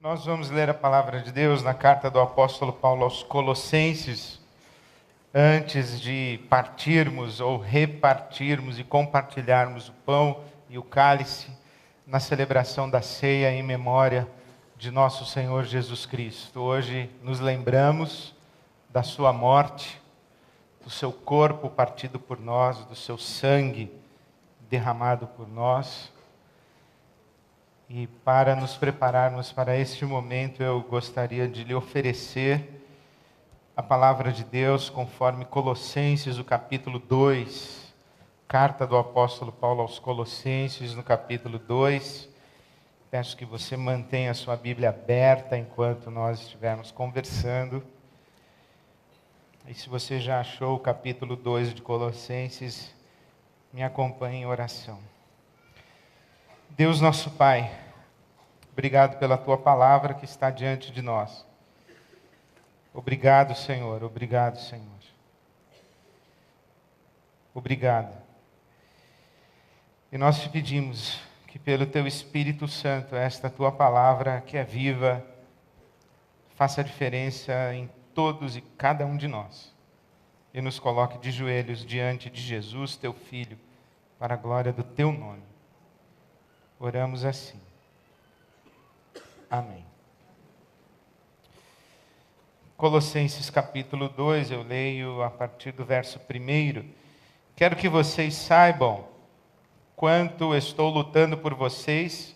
Nós vamos ler a palavra de Deus na carta do apóstolo Paulo aos Colossenses, antes de partirmos ou repartirmos e compartilharmos o pão e o cálice na celebração da ceia em memória de nosso Senhor Jesus Cristo. Hoje nos lembramos da sua morte, do seu corpo partido por nós, do seu sangue derramado por nós. E para nos prepararmos para este momento, eu gostaria de lhe oferecer a palavra de Deus conforme Colossenses, o capítulo 2, carta do apóstolo Paulo aos Colossenses, no capítulo 2. Peço que você mantenha a sua Bíblia aberta enquanto nós estivermos conversando. E se você já achou o capítulo 2 de Colossenses, me acompanhe em oração. Deus nosso Pai, obrigado pela Tua palavra que está diante de nós. Obrigado, Senhor, obrigado, Senhor. Obrigado. E nós te pedimos que pelo Teu Espírito Santo, esta Tua palavra que é viva, faça diferença em todos e cada um de nós. E nos coloque de joelhos diante de Jesus, Teu Filho, para a glória do Teu nome. Oramos assim. Amém. Colossenses capítulo 2, eu leio a partir do verso 1. Quero que vocês saibam quanto estou lutando por vocês,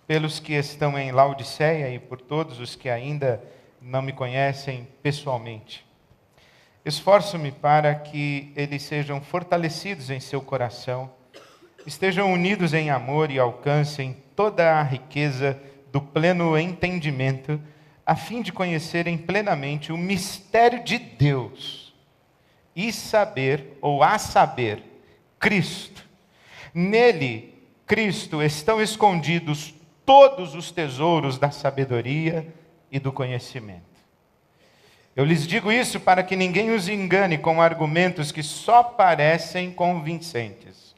pelos que estão em Laodiceia e por todos os que ainda não me conhecem pessoalmente. Esforço-me para que eles sejam fortalecidos em seu coração, estejam unidos em amor e alcancem toda a riqueza do pleno entendimento, a fim de conhecerem plenamente o mistério de Deus e saber, ou a saber, Cristo. Nele, Cristo, estão escondidos todos os tesouros da sabedoria e do conhecimento. Eu lhes digo isso para que ninguém os engane com argumentos que só parecem convincentes.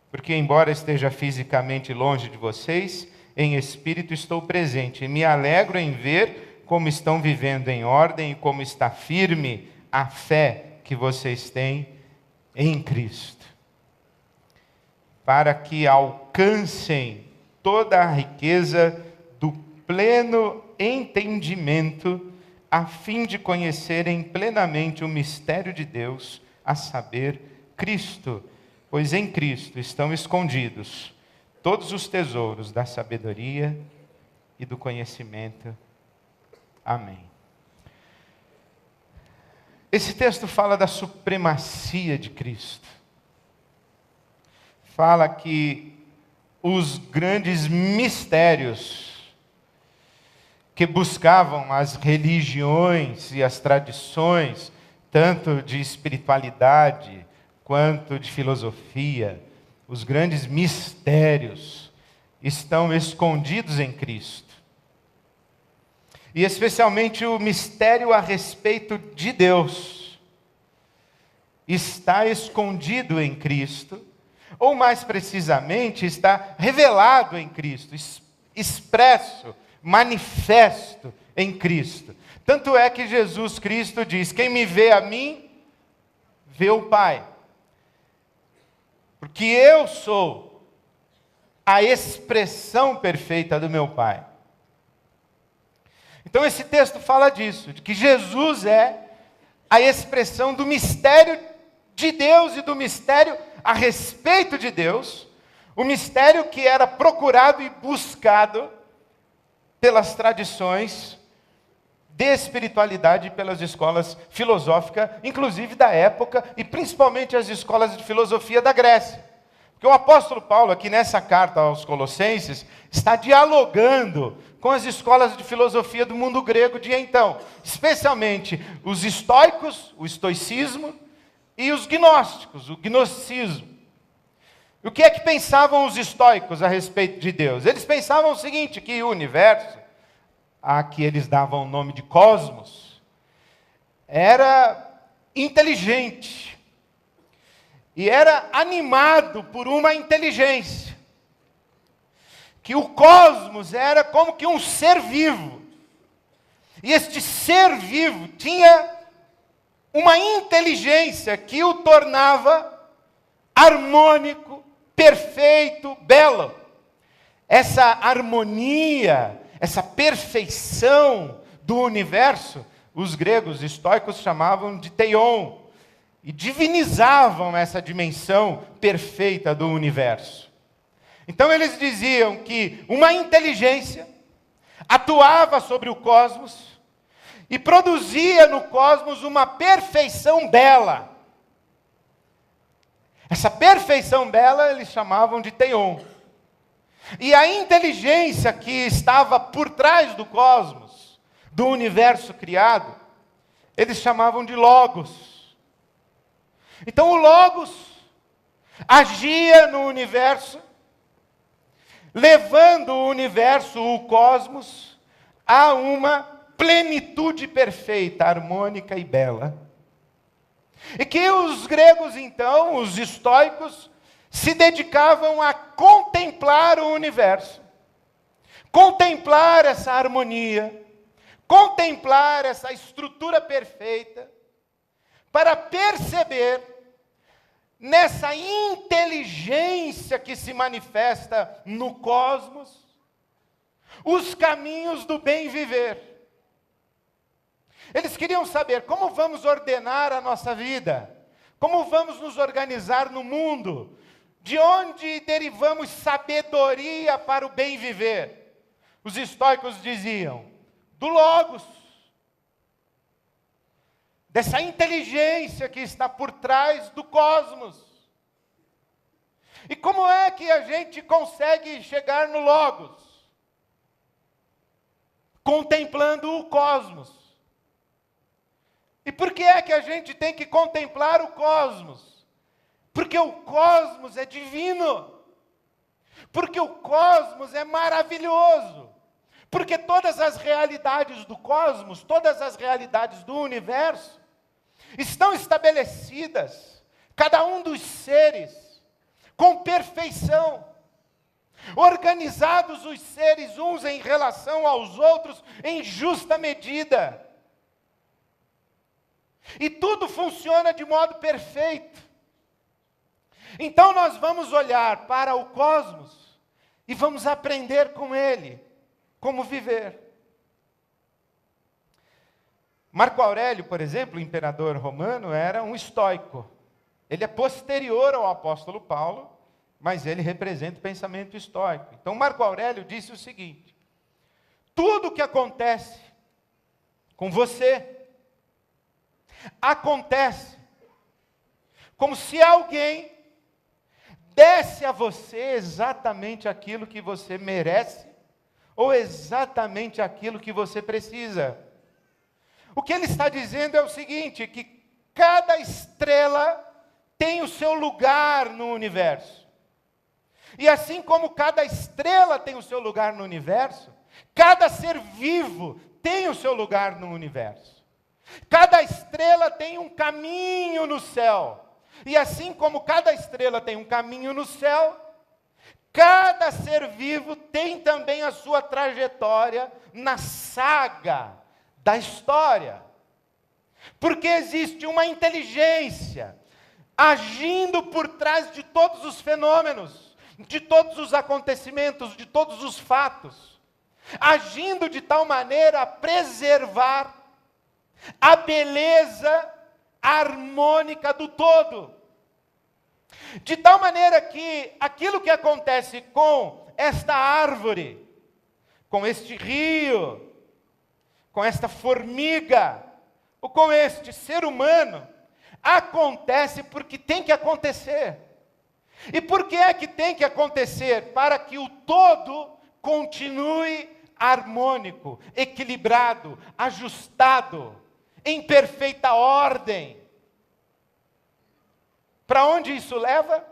Porque, embora esteja fisicamente longe de vocês, em espírito estou presente. E me alegro em ver como estão vivendo em ordem e como está firme a fé que vocês têm em Cristo. Para que alcancem toda a riqueza do pleno entendimento, a fim de conhecerem plenamente o mistério de Deus, a saber, Cristo. Pois em Cristo estão escondidos todos os tesouros da sabedoria e do conhecimento. Amém. Esse texto fala da supremacia de Cristo. Fala que os grandes mistérios que buscavam as religiões e as tradições, tanto de espiritualidade quanto de filosofia, os grandes mistérios estão escondidos em Cristo. E especialmente o mistério a respeito de Deus está escondido em Cristo, ou mais precisamente, está revelado em Cristo, expresso, manifesto em Cristo. Tanto é que Jesus Cristo diz: quem me vê a mim, vê o Pai. Porque eu sou a expressão perfeita do meu Pai. Então esse texto fala disso, de que Jesus é a expressão do mistério de Deus e do mistério a respeito de Deus, o mistério que era procurado e buscado pelas tradições de espiritualidade e pelas escolas filosóficas, inclusive da época, e principalmente as escolas de filosofia da Grécia. Porque o apóstolo Paulo, aqui nessa carta aos Colossenses, está dialogando com as escolas de filosofia do mundo grego de então, especialmente os estoicos, o estoicismo, e os gnósticos, o gnosticismo. O que é que pensavam os estoicos a respeito de Deus? Eles pensavam o seguinte, que o universo, a que eles davam o nome de cosmos, era inteligente e era animado por uma inteligência que o cosmos era como que um ser vivo. E este ser vivo tinha uma inteligência que o tornava harmônico, perfeito, belo. Essa harmonia, essa perfeição do universo, os gregos estoicos chamavam de teion, e divinizavam essa dimensão perfeita do universo. Então eles diziam que uma inteligência atuava sobre o cosmos e produzia no cosmos uma perfeição bela. Essa perfeição bela eles chamavam de teion. E a inteligência que estava por trás do cosmos, do universo criado, eles chamavam de logos. Então o logos agia no universo, levando o universo, o cosmos, a uma plenitude perfeita, harmônica e bela. E que os gregos, então, os estoicos, se dedicavam a contemplar o universo, contemplar essa harmonia, contemplar essa estrutura perfeita, para perceber nessa inteligência que se manifesta no cosmos, os caminhos do bem viver. Eles queriam saber como vamos ordenar a nossa vida, como vamos nos organizar no mundo, de onde derivamos sabedoria para o bem viver. Os estoicos diziam, do logos, dessa inteligência que está por trás do cosmos. E como é que a gente consegue chegar no logos? Contemplando o cosmos. E por que é que a gente tem que contemplar o cosmos? Porque o cosmos é divino. Porque o cosmos é maravilhoso. Porque todas as realidades do cosmos, todas as realidades do universo, estão estabelecidas, cada um dos seres, com perfeição. Organizados os seres uns em relação aos outros, em justa medida. E tudo funciona de modo perfeito. Então nós vamos olhar para o cosmos e vamos aprender com ele como viver. Marco Aurélio, por exemplo, o imperador romano, era um estoico. Ele é posterior ao apóstolo Paulo, mas ele representa o pensamento estoico. Então Marco Aurélio disse o seguinte: tudo o que acontece com você acontece como se alguém desse a você exatamente aquilo que você merece ou exatamente aquilo que você precisa. O que ele está dizendo é o seguinte, que cada estrela tem o seu lugar no universo. E assim como cada estrela tem o seu lugar no universo, cada ser vivo tem o seu lugar no universo. Cada estrela tem um caminho no céu. E assim como cada estrela tem um caminho no céu, cada ser vivo tem também a sua trajetória na saga da história. Porque existe uma inteligência agindo por trás de todos os fenômenos, de todos os acontecimentos, de todos os fatos, agindo de tal maneira a preservar a beleza harmônica do todo. De tal maneira que aquilo que acontece com esta árvore, com este rio, com esta formiga, ou com este ser humano, acontece porque tem que acontecer. E por que é que tem que acontecer? Para que o todo continue harmônico, equilibrado, ajustado, em perfeita ordem. Para onde isso leva?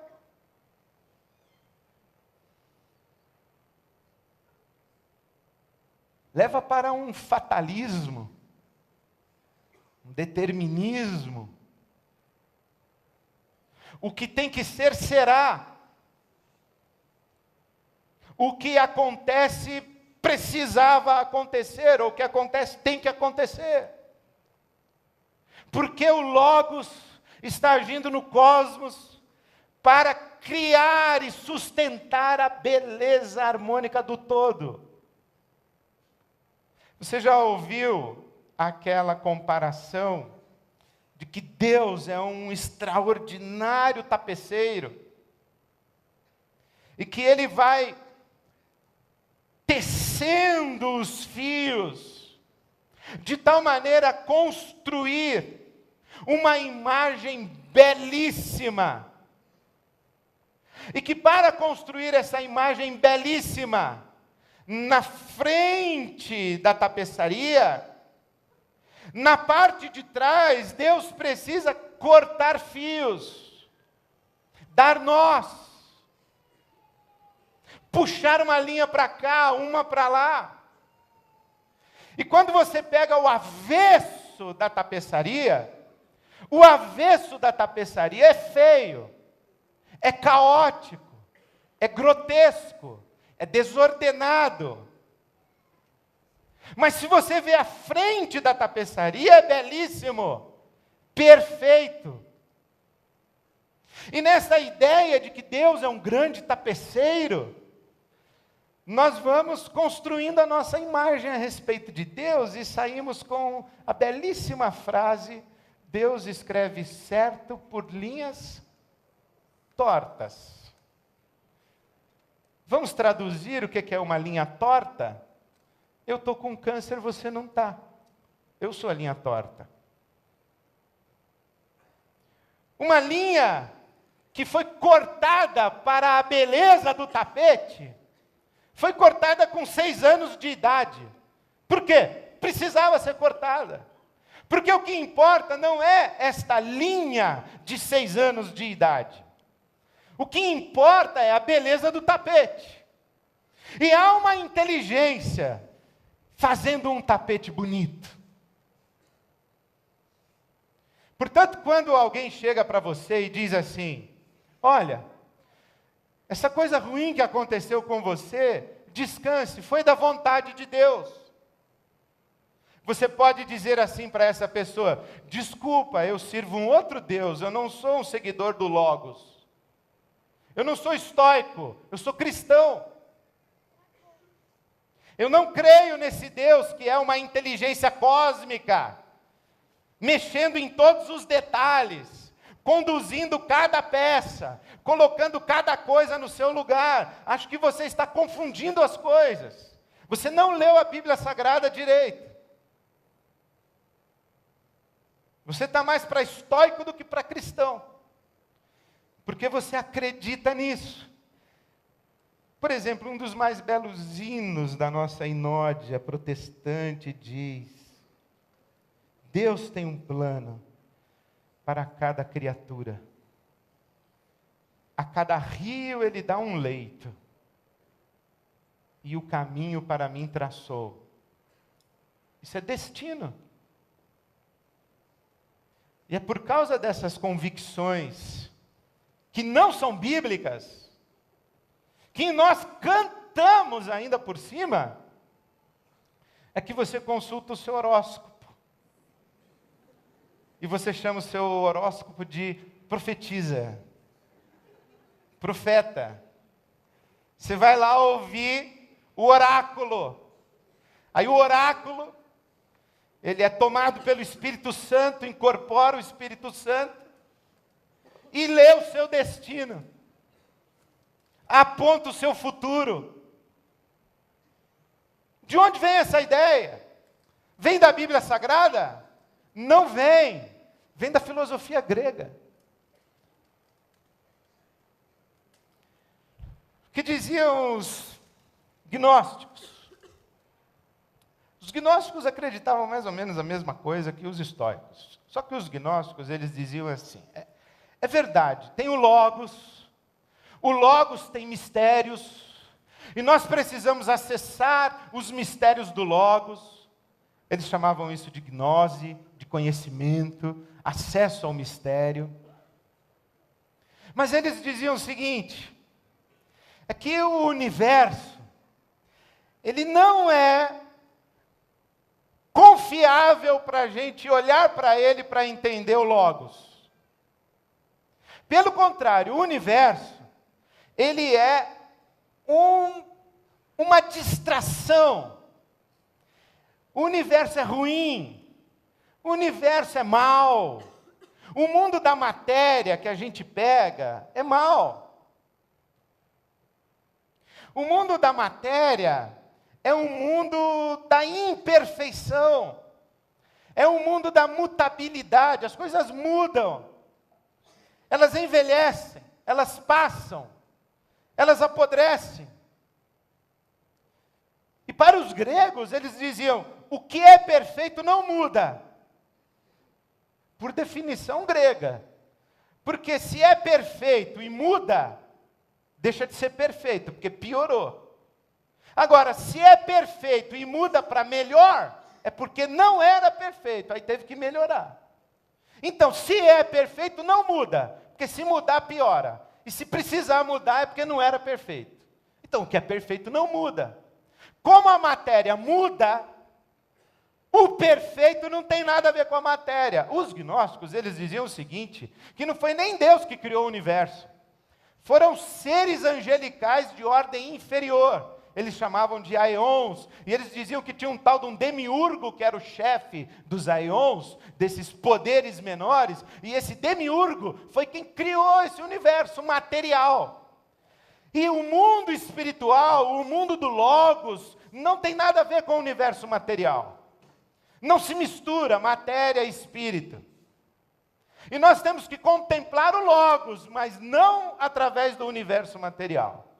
Leva para um fatalismo, um determinismo. O que tem que ser, será. o que acontece precisava acontecer, ou o que acontece tem que acontecer. Porque o Logos está agindo no cosmos para criar e sustentar a beleza harmônica do todo. Você já ouviu aquela comparação de que Deus é um extraordinário tapeceiro e que Ele vai tecendo os fios de tal maneira a construir uma imagem belíssima, e que para construir essa imagem belíssima, na frente da tapeçaria, na parte de trás, Deus precisa cortar fios, dar nós, puxar uma linha para cá, uma para lá. E quando você pega o avesso da tapeçaria, o avesso da tapeçaria é feio, é caótico, é grotesco, é desordenado. Mas se você vê a frente da tapeçaria, é belíssimo, perfeito. E nessa ideia de que Deus é um grande tapeceiro, nós vamos construindo a nossa imagem a respeito de Deus e saímos com a belíssima frase: Deus escreve certo por linhas tortas. Vamos traduzir o que é uma linha torta? Eu estou com câncer, você não está. Eu sou a linha torta. Uma linha que foi cortada para a beleza do tapete, foi cortada com 6 anos de idade. Por quê? Precisava ser cortada. Porque o que importa não é esta linha de 6 anos de idade. O que importa é a beleza do tapete. E há uma inteligência fazendo um tapete bonito. Portanto, quando alguém chega para você e diz assim: olha, essa coisa ruim que aconteceu com você, descanse, foi da vontade de Deus. Você pode dizer assim para essa pessoa: desculpa, eu sirvo um outro Deus, eu não sou um seguidor do Logos. Eu não sou estoico, eu sou cristão. Eu não creio nesse Deus que é uma inteligência cósmica, mexendo em todos os detalhes, conduzindo cada peça, colocando cada coisa no seu lugar. Acho que você está confundindo as coisas. Você não leu a Bíblia Sagrada direito. Você está mais para estoico do que para cristão. Porque você acredita nisso. Por exemplo, um dos mais belos hinos da nossa inódia protestante diz: Deus tem um plano para cada criatura. A cada rio Ele dá um leito, e o caminho para mim traçou. Isso é destino. E é por causa dessas convicções, que não são bíblicas, que nós cantamos ainda por cima, é que você consulta o seu horóscopo. E você chama o seu horóscopo de profetisa, profeta. Você vai lá ouvir o oráculo. Aí o oráculo, ele é tomado pelo Espírito Santo, incorpora o Espírito Santo, e lê o seu destino. Aponta o seu futuro. De onde vem essa ideia? Vem da Bíblia Sagrada? Não vem. Vem da filosofia grega. O que diziam os gnósticos? Os gnósticos acreditavam mais ou menos a mesma coisa que os estoicos. Só que os gnósticos, eles diziam assim: é verdade, tem o Logos tem mistérios, e nós precisamos acessar os mistérios do Logos. Eles chamavam isso de gnose, de conhecimento, acesso ao mistério. Mas eles diziam o seguinte: é que o universo, ele não é confiável para a gente olhar para ele para entender o Logos. Pelo contrário, o universo, ele é uma distração. O universo é ruim. O universo é mau. O mundo da matéria que a gente pega é mau. O mundo da matéria é um mundo da imperfeição. É um mundo da mutabilidade. As coisas mudam. Elas envelhecem. Elas passam. Elas apodrecem. E para os gregos, eles diziam, o que é perfeito não muda. Por definição grega. Porque se é perfeito e muda, deixa de ser perfeito, porque piorou. Agora, se é perfeito e muda para melhor, é porque não era perfeito, aí teve que melhorar. Então, se é perfeito, não muda, porque se mudar, piora. E se precisar mudar, é porque não era perfeito. Então, o que é perfeito não muda. Como a matéria muda, o perfeito não tem nada a ver com a matéria. Os gnósticos, eles diziam o seguinte, que não foi nem Deus que criou o universo. Foram seres angelicais de ordem inferior. Eles chamavam de aeons, e eles diziam que tinha um tal de um demiurgo, que era o chefe dos aeons, desses poderes menores, e esse demiurgo foi quem criou esse universo material. E o mundo espiritual, o mundo do Logos, não tem nada a ver com o universo material. Não se mistura matéria e espírito. E nós temos que contemplar o Logos, mas não através do universo material.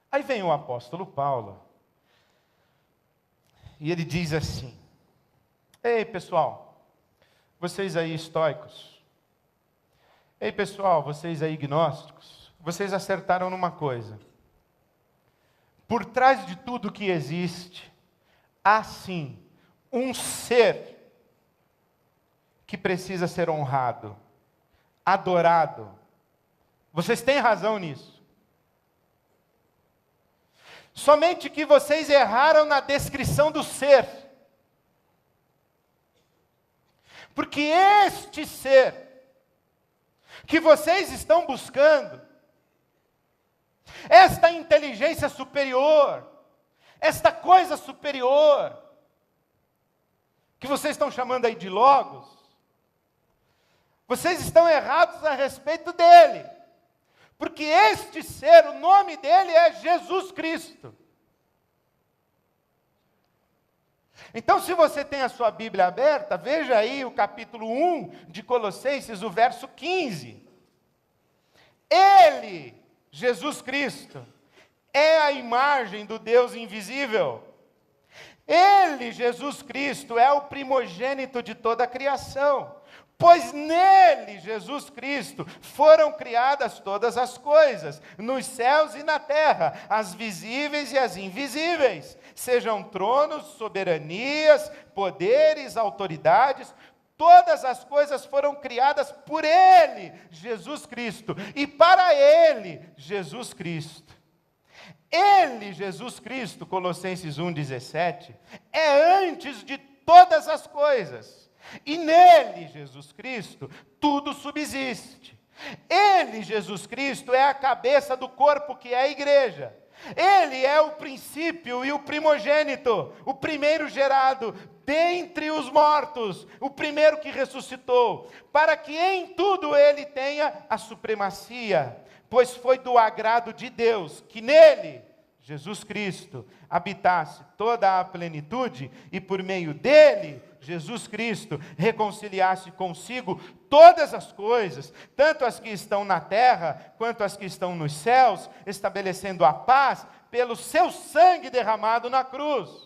Aí vem o apóstolo Paulo, e ele diz assim, ei pessoal, vocês aí estoicos, ei pessoal, vocês aí gnósticos, vocês acertaram numa coisa. Por trás de tudo que existe, há sim um ser que precisa ser honrado, adorado. Vocês têm razão nisso. Somente que vocês erraram na descrição do ser. Porque este ser que vocês estão buscando, esta inteligência superior, esta coisa superior, que vocês estão chamando aí de Logos, vocês estão errados a respeito dele. Porque este ser, o nome dele é Jesus Cristo. Então, se você tem a sua Bíblia aberta, veja aí o capítulo 1 de Colossenses, o verso 15. Ele, Jesus Cristo, é a imagem do Deus invisível. Ele, Jesus Cristo, é o primogênito de toda a criação. Pois nele, Jesus Cristo, foram criadas todas as coisas, nos céus e na terra, as visíveis e as invisíveis, sejam tronos, soberanias, poderes, autoridades, todas as coisas foram criadas por ele, Jesus Cristo, e para ele, Jesus Cristo. Ele, Jesus Cristo, Colossenses 1,17, é antes de todas as coisas. E nele, Jesus Cristo, tudo subsiste. Ele, Jesus Cristo, é a cabeça do corpo que é a igreja. Ele é o princípio e o primogênito, o primeiro gerado dentre os mortos, o primeiro que ressuscitou, para que em tudo ele tenha a supremacia, pois foi do agrado de Deus que nele, Jesus Cristo, habitasse toda a plenitude e por meio dele, Jesus Cristo, reconciliasse consigo todas as coisas, tanto as que estão na terra, quanto as que estão nos céus, estabelecendo a paz pelo seu sangue derramado na cruz.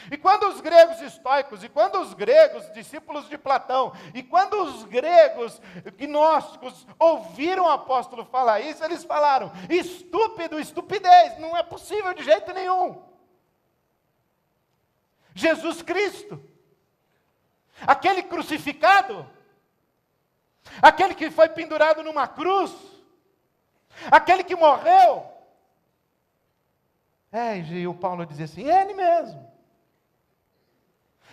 E quando os gregos estoicos, e quando os gregos discípulos de Platão, e quando os gregos gnósticos ouviram o apóstolo falar isso, eles falaram, estúpido, estupidez, não é possível de jeito nenhum. Jesus Cristo, aquele crucificado, aquele que foi pendurado numa cruz, Aquele que morreu. E o Paulo dizia assim, ele mesmo.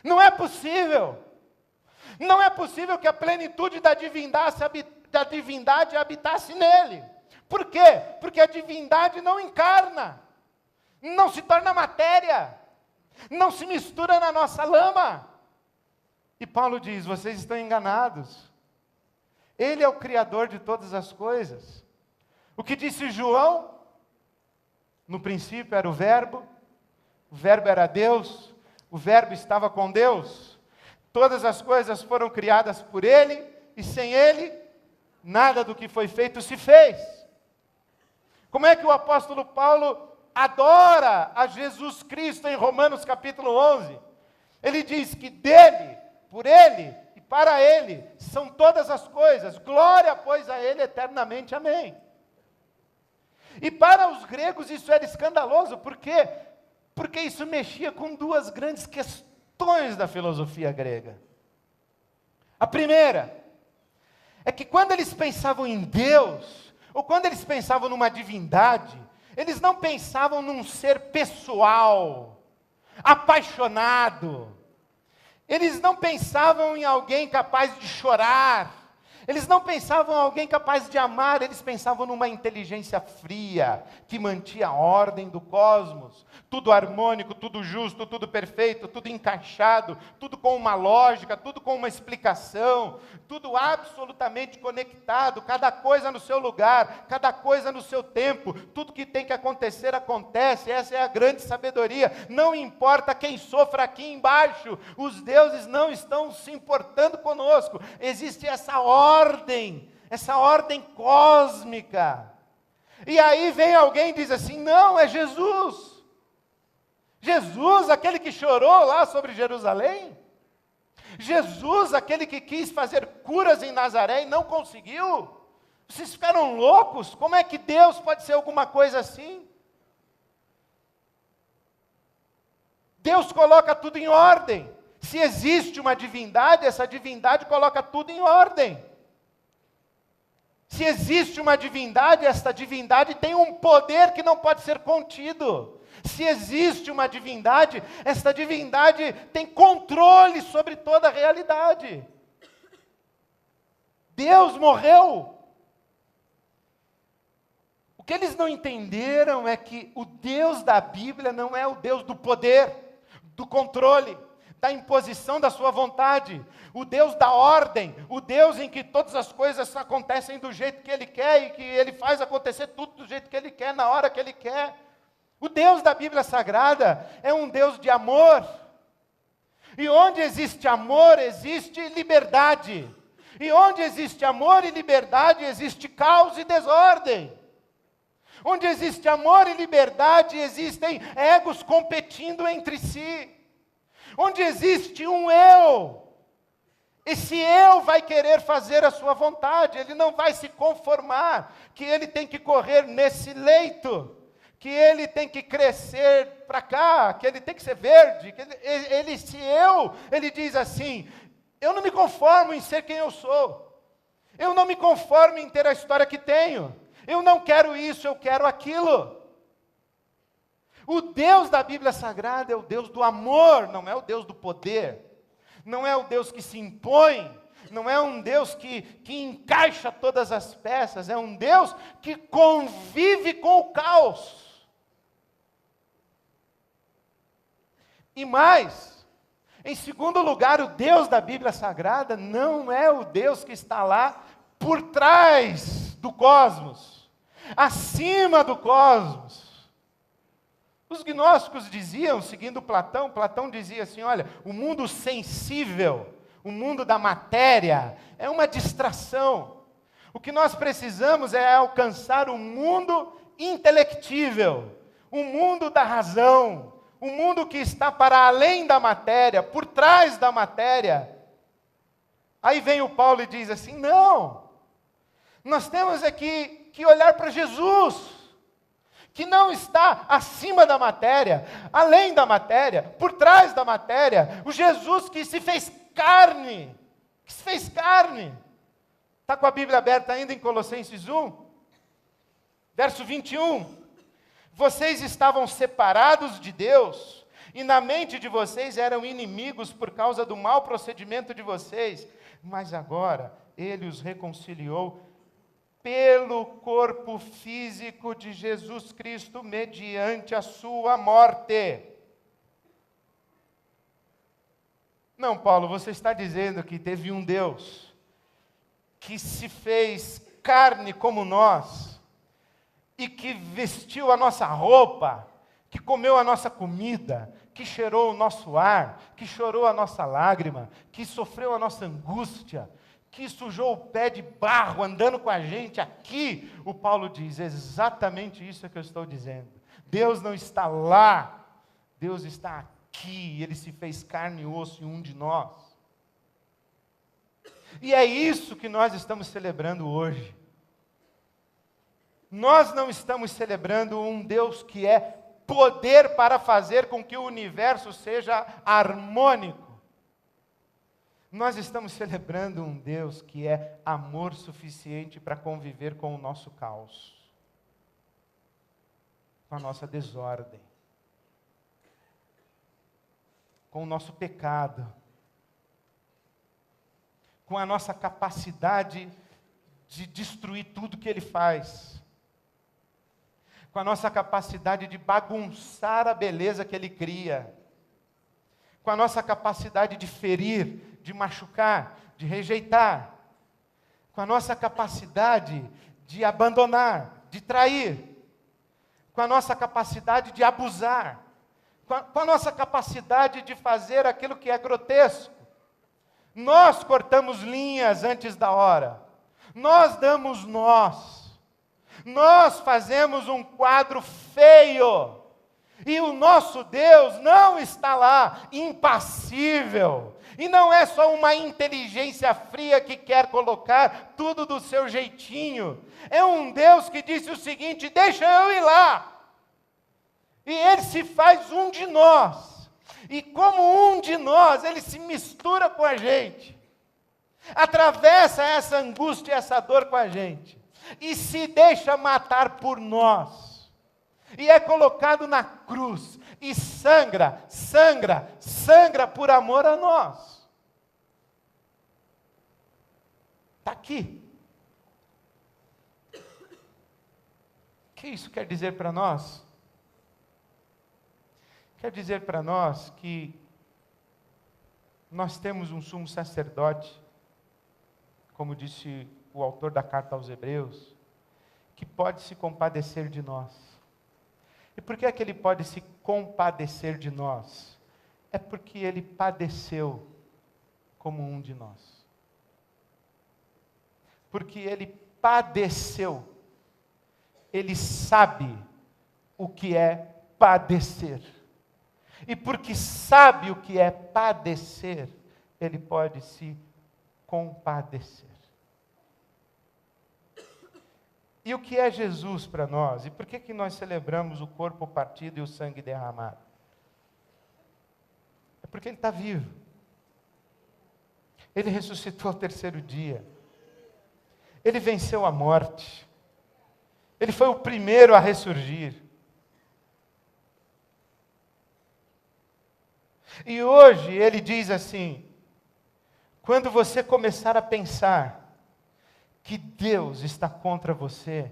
Não é possível. Não é possível que a plenitude da divindade habitasse nele. Por quê? Porque a divindade não encarna. Não se torna matéria. Não se mistura na nossa lama. E Paulo diz, vocês estão enganados. Ele é o Criador de todas as coisas. O que disse João? No princípio era o Verbo era Deus, o Verbo estava com Deus. Todas as coisas foram criadas por Ele, e sem Ele, nada do que foi feito se fez. Como é que o apóstolo Paulo adora a Jesus Cristo em Romanos capítulo 11? Ele diz que dele, por Ele e para Ele são todas as coisas. Glória, pois, a Ele eternamente. Amém. E para os gregos isso era escandaloso. Por quê? Porque isso mexia com duas grandes questões da filosofia grega. A primeira é que quando eles pensavam em Deus, ou quando eles pensavam numa divindade, eles não pensavam num ser pessoal, apaixonado. Eles não pensavam em alguém capaz de chorar. Eles não pensavam em alguém capaz de amar, eles pensavam numa inteligência fria, que mantinha a ordem do cosmos. Tudo harmônico, tudo justo, tudo perfeito, tudo encaixado, tudo com uma lógica, tudo com uma explicação, tudo absolutamente conectado, cada coisa no seu lugar, cada coisa no seu tempo, tudo que tem que acontecer, acontece. Essa é a grande sabedoria. Não importa quem sofra aqui embaixo, os deuses não estão se importando conosco. Existe essa ordem cósmica. E aí vem alguém e diz assim, não, é Jesus. Jesus, aquele que chorou lá sobre Jerusalém. Jesus, aquele que quis fazer curas em Nazaré e não conseguiu. Vocês ficaram loucos? Como é que Deus pode ser alguma coisa assim? Deus coloca tudo em ordem. Se existe uma divindade, essa divindade coloca tudo em ordem. Se existe uma divindade, esta divindade tem um poder que não pode ser contido. Se existe uma divindade, esta divindade tem controle sobre toda a realidade. Deus morreu. O que eles não entenderam é que o Deus da Bíblia não é o Deus do poder, do controle, da imposição da sua vontade, o Deus da ordem, o Deus em que todas as coisas acontecem do jeito que Ele quer e que Ele faz acontecer tudo do jeito que Ele quer, na hora que Ele quer. O Deus da Bíblia Sagrada é um Deus de amor. E onde existe amor, existe liberdade. E onde existe amor e liberdade, existe caos e desordem. Onde existe amor e liberdade, existem egos competindo entre si. Onde existe um eu, esse eu vai querer fazer a sua vontade, ele não vai se conformar, que ele tem que correr nesse leito, que ele tem que crescer para cá, que ele tem que ser verde, que ele diz assim, eu não me conformo em ser quem eu sou, eu não me conformo em ter a história que tenho, eu não quero isso, eu quero aquilo. O Deus da Bíblia Sagrada é o Deus do amor, não é o Deus do poder. Não é o Deus que se impõe, não é um Deus que encaixa todas as peças, é um Deus que convive com o caos. E mais, em segundo lugar, o Deus da Bíblia Sagrada não é o Deus que está lá por trás do cosmos, acima do cosmos. Os gnósticos diziam, seguindo Platão dizia assim, olha, o mundo sensível, o mundo da matéria, é uma distração. O que nós precisamos é alcançar o mundo intelectível, o mundo da razão, o mundo que está para além da matéria, por trás da matéria. Aí vem o Paulo e diz assim, não, nós temos aqui que olhar para Jesus, que não está acima da matéria, além da matéria, por trás da matéria, o Jesus que se fez carne, Está com a Bíblia aberta ainda em Colossenses 1? Verso 21. Vocês estavam separados de Deus, e na mente de vocês eram inimigos por causa do mau procedimento de vocês, mas agora Ele os reconciliou pelo corpo físico de Jesus Cristo, mediante a sua morte. Não, Paulo, você está dizendo que teve um Deus que se fez carne como nós, e que vestiu a nossa roupa, que comeu a nossa comida, que cheirou o nosso ar, que chorou a nossa lágrima, que sofreu a nossa angústia, que sujou o pé de barro andando com a gente aqui. O Paulo diz, exatamente isso é que eu estou dizendo. Deus não está lá, Deus está aqui, Ele se fez carne e osso em um de nós. E é isso que nós estamos celebrando hoje. Nós não estamos celebrando um Deus que é poder para fazer com que o universo seja harmônico. Nós estamos celebrando um Deus que é amor suficiente para conviver com o nosso caos, com a nossa desordem, com o nosso pecado, com a nossa capacidade de destruir tudo que Ele faz, com a nossa capacidade de bagunçar a beleza que Ele cria, com a nossa capacidade de ferir, de machucar, de rejeitar, com a nossa capacidade de abandonar, de trair, com a nossa capacidade de abusar, com a nossa capacidade de fazer aquilo que é grotesco. Nós cortamos linhas antes da hora, nós damos nós fazemos um quadro feio, e o nosso Deus não está lá, impassível, e não é só uma inteligência fria que quer colocar tudo do seu jeitinho, é um Deus que disse o seguinte, deixa eu ir lá, e Ele se faz um de nós, e como um de nós, Ele se mistura com a gente, atravessa essa angústia e essa dor com a gente, e se deixa matar por nós, e é colocado na cruz, e sangra por amor a nós. Está aqui. O que isso quer dizer para nós? Quer dizer para nós que nós temos um sumo sacerdote, como disse o autor da carta aos Hebreus, que pode se compadecer de nós. E por que é que ele pode se compadecer de nós? É porque ele padeceu como um de nós. Porque ele padeceu, ele sabe o que é padecer. E porque sabe o que é padecer, ele pode se compadecer. E o que é Jesus para nós? E por que nós celebramos o corpo partido e o sangue derramado? É porque Ele está vivo. Ele ressuscitou ao terceiro dia. Ele venceu a morte. Ele foi o primeiro a ressurgir. E hoje Ele diz assim, quando você começar a pensar que Deus está contra você,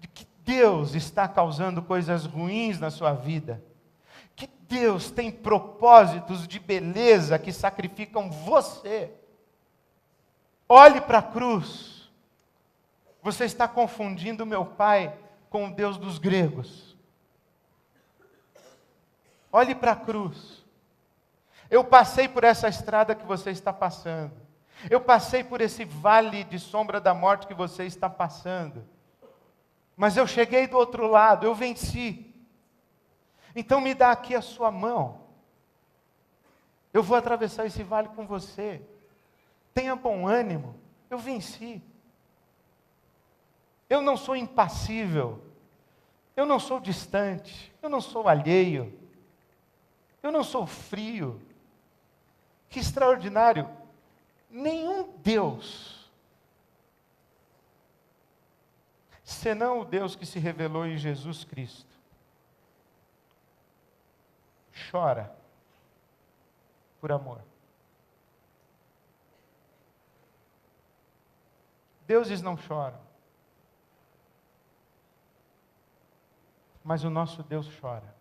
de que Deus está causando coisas ruins na sua vida, que Deus tem propósitos de beleza que sacrificam você, olhe para a cruz. Você está confundindo meu Pai com o Deus dos gregos. Olhe para a cruz. Eu passei por essa estrada que você está passando. Eu passei por esse vale de sombra da morte que você está passando. Mas eu cheguei do outro lado, eu venci. Então me dá aqui a sua mão. Eu vou atravessar esse vale com você. Tenha bom ânimo, eu venci. Eu não sou impassível. Eu não sou distante. Eu não sou alheio. Eu não sou frio. Que extraordinário. Nenhum Deus senão o Deus que se revelou em Jesus Cristo, chora por amor. Deuses não choram, mas o nosso Deus chora,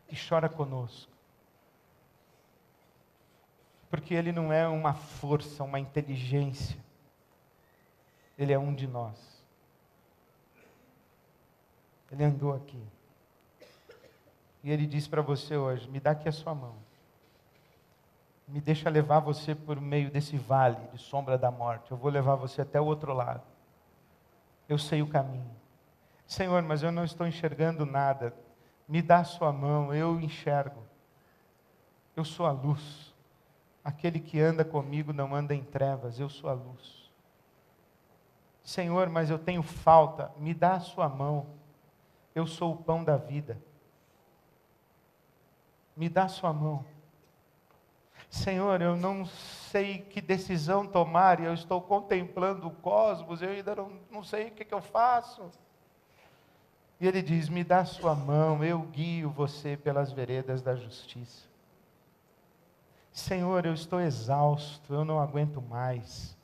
e chora conosco, porque Ele não é uma força, uma inteligência, Ele é um de nós. Ele andou aqui, e Ele diz para você hoje: me dá aqui a sua mão, me deixa levar você por meio desse vale de sombra da morte, eu vou levar você até o outro lado, eu sei o caminho. Senhor, mas eu não estou enxergando nada, me dá a sua mão, eu enxergo, eu sou a luz, aquele que anda comigo não anda em trevas, eu sou a luz. Senhor, mas eu tenho falta, me dá a sua mão, eu sou o pão da vida, me dá a sua mão. Senhor, eu não sei que decisão tomar, e eu estou contemplando o cosmos, eu ainda não sei o que eu faço. E Ele diz: me dá a sua mão, eu guio você pelas veredas da justiça. Senhor, eu estou exausto, eu não aguento mais.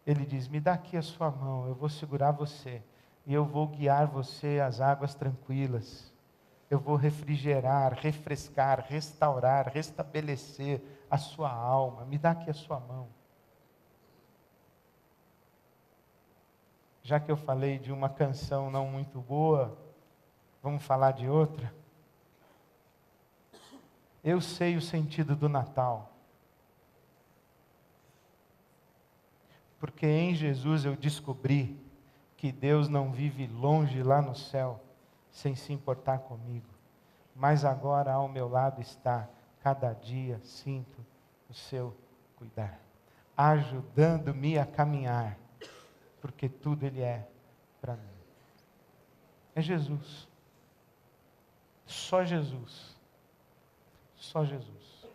Ele diz: me dá aqui a sua mão, eu vou segurar você, e eu vou guiar você às águas tranquilas. Eu vou refrigerar, refrescar, restaurar, restabelecer a sua alma. Me dá aqui a sua mão. Já que eu falei de uma canção não muito boa, vamos falar de outra? Eu sei o sentido do Natal, porque em Jesus eu descobri que Deus não vive longe lá no céu, sem se importar comigo, mas agora ao meu lado está, cada dia sinto o seu cuidar, ajudando-me a caminhar, porque tudo Ele é para mim. É Jesus. Só Jesus. Só Jesus.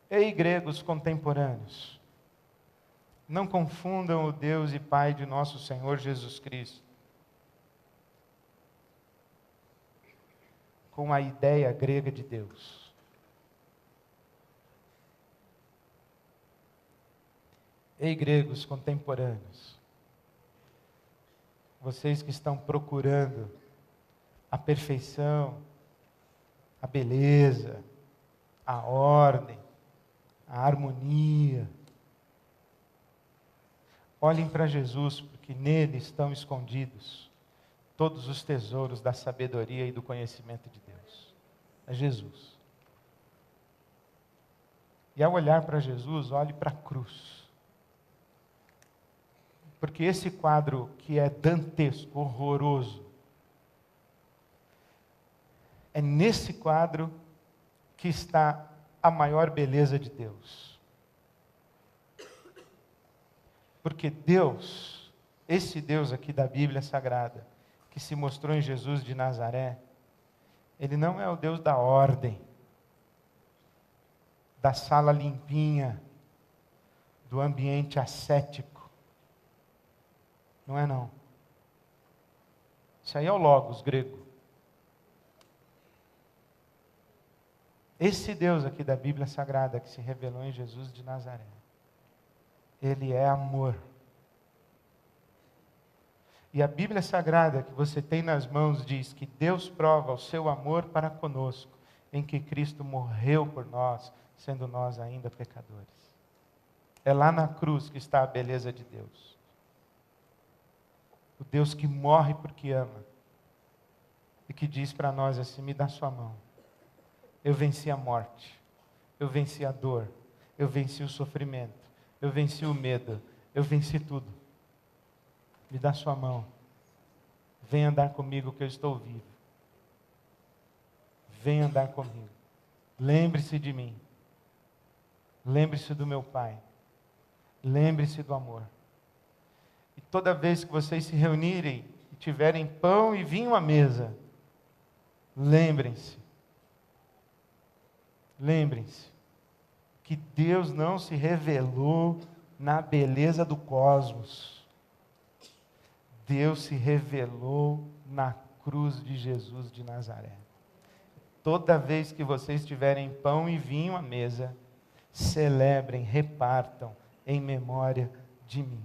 Ei, gregos contemporâneos, não confundam o Deus e Pai de nosso Senhor Jesus Cristo com a ideia grega de Deus. Ei, gregos contemporâneos, vocês que estão procurando a perfeição, a beleza, a ordem, a harmonia, olhem para Jesus, porque nele estão escondidos todos os tesouros da sabedoria e do conhecimento de Deus. É Jesus. E ao olhar para Jesus, olhe para a cruz. Porque esse quadro que é dantesco, horroroso, é nesse quadro que está a maior beleza de Deus. Porque Deus, esse Deus aqui da Bíblia Sagrada, que se mostrou em Jesus de Nazaré, Ele não é o Deus da ordem, da sala limpinha, do ambiente ascético. Não é não. Isso aí é o logos grego. Esse Deus aqui da Bíblia Sagrada que se revelou em Jesus de Nazaré, Ele é amor. E a Bíblia Sagrada que você tem nas mãos diz que Deus prova o seu amor para conosco, em que Cristo morreu por nós, sendo nós ainda pecadores. É lá na cruz que está a beleza de Deus. O Deus que morre porque ama. E que diz para nós assim: me dá sua mão. Eu venci a morte. Eu venci a dor. Eu venci o sofrimento. Eu venci o medo. Eu venci tudo. Me dá sua mão. Vem andar comigo que eu estou vivo. Vem andar comigo. Lembre-se de mim. Lembre-se do meu Pai. Lembre-se do amor. E toda vez que vocês se reunirem e tiverem pão e vinho à mesa, lembrem-se que Deus não se revelou na beleza do cosmos. Deus se revelou na cruz de Jesus de Nazaré. Toda vez que vocês tiverem pão e vinho à mesa, celebrem, repartam em memória de mim.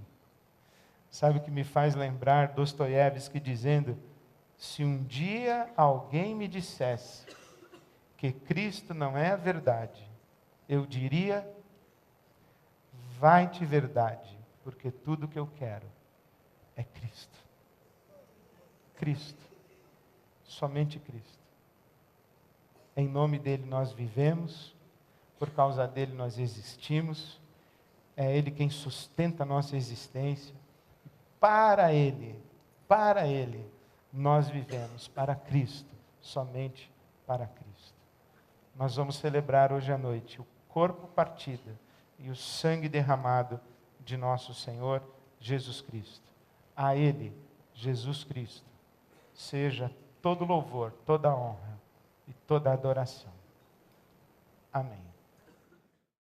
Sabe o que me faz lembrar Dostoiévski dizendo: se um dia alguém me dissesse que Cristo não é a verdade, eu diria: vai-te verdade, porque tudo que eu quero é Cristo. Cristo. Somente Cristo. Em nome dele nós vivemos, por causa dele nós existimos, é ele quem sustenta a nossa existência. Para ele, nós vivemos, para Cristo, somente para Cristo. Nós vamos celebrar hoje à noite o corpo partido e o sangue derramado de nosso Senhor Jesus Cristo. A ele, Jesus Cristo, seja todo louvor, toda honra e toda adoração. Amém.